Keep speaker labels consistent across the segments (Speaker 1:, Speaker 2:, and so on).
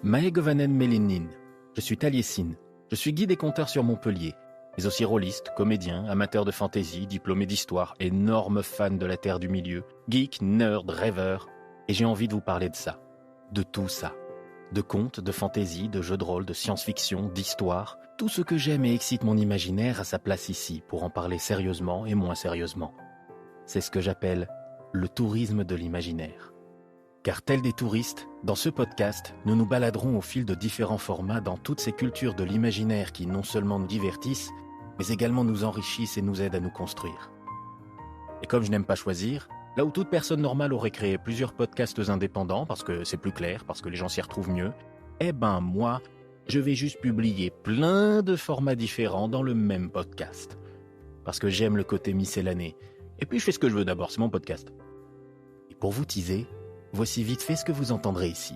Speaker 1: Mae Govanen Melenin, je suis Taliesin, je suis guide et conteur sur Montpellier, mais aussi rôliste, comédien, amateur de fantaisie, diplômé d'histoire, énorme fan de la Terre du Milieu, geek, nerd, rêveur, et j'ai envie de vous parler de ça, de tout ça. De contes, de fantaisie, de jeux de rôle, de science-fiction, d'histoire, tout ce que j'aime et excite mon imaginaire a sa place ici pour en parler sérieusement et moins sérieusement. C'est ce que j'appelle le tourisme de l'imaginaire. Car tels des touristes, dans ce podcast, nous nous baladerons au fil de différents formats dans toutes ces cultures de l'imaginaire qui non seulement nous divertissent, mais également nous enrichissent et nous aident à nous construire. Et comme je n'aime pas choisir, là où toute personne normale aurait créé plusieurs podcasts indépendants parce que c'est plus clair, parce que les gens s'y retrouvent mieux, moi, je vais juste publier plein de formats différents dans le même podcast. Parce que j'aime le côté miscellané. Et puis je fais ce que je veux d'abord, c'est mon podcast. Et pour vous teaser, voici vite fait ce que vous entendrez ici.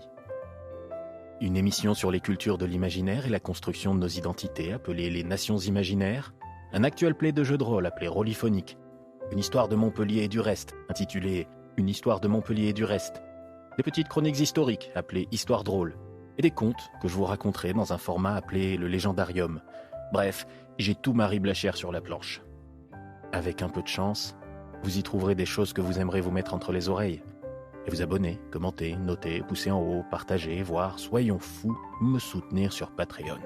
Speaker 1: Une émission sur les cultures de l'imaginaire et la construction de nos identités, appelée les Nations imaginaires. Un actuel play de jeu de rôle appelé Rôliphonique. Une histoire de Montpellier et du reste, intitulée Une histoire de Montpellier et du reste. Des petites chroniques historiques, appelées Histoire drôle. Et des contes que je vous raconterai dans un format appelé le Légendarium. Bref, j'ai tout Marie Blachère sur la planche. Avec un peu de chance, vous y trouverez des choses que vous aimerez vous mettre entre les oreilles. Et vous abonner, commenter, noter, pousser en haut, partager, voire, soyons fous, me soutenir sur Patreon.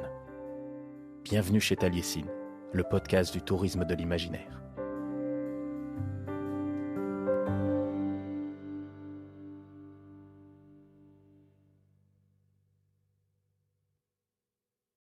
Speaker 1: Bienvenue chez Taliesin, le podcast du tourisme de l'imaginaire.